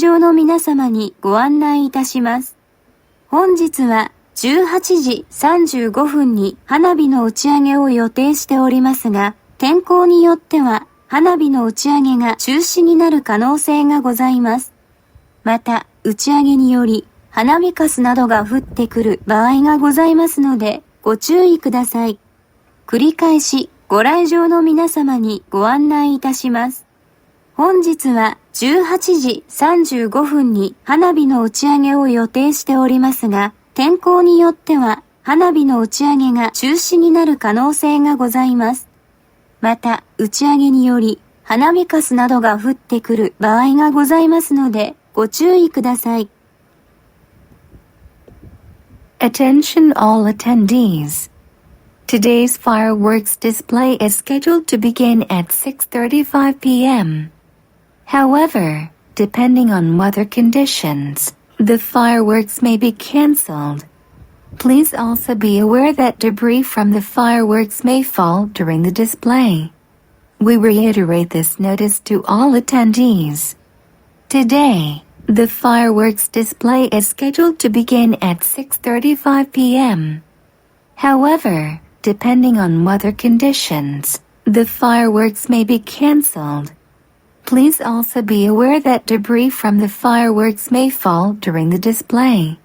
場の皆様にご案内いたします。本日は18時35分に花火の打ち上げを予定しておりますが、天候によっては花火の打ち上げが中止になる可能性がございます。また、打ち上げにより花火かすなどが降ってくる場合がございますので、ご注意ください。繰り返し、ご来場の皆様にご案内いたします。本日は18時35分に花火の打ち上げを予定しておりますが、天候によっては花火の打ち上げが中止になる可能性がございます。また、打ち上げにより花火かすなどが降ってくる場合がございますので、ご注意ください。Attention all attendees. Today's fireworks display is scheduled to begin at 6:35 p.m. However, depending on weather conditions, the fireworks may be cancelled. Please also be aware that debris from the fireworks may fall during the display. We reiterate this notice to all attendees. Today, the fireworks display is scheduled to begin at 6:35 p.m. However, depending on weather conditions, the fireworks may be cancelled. Please also be aware that debris from the fireworks may fall during the display.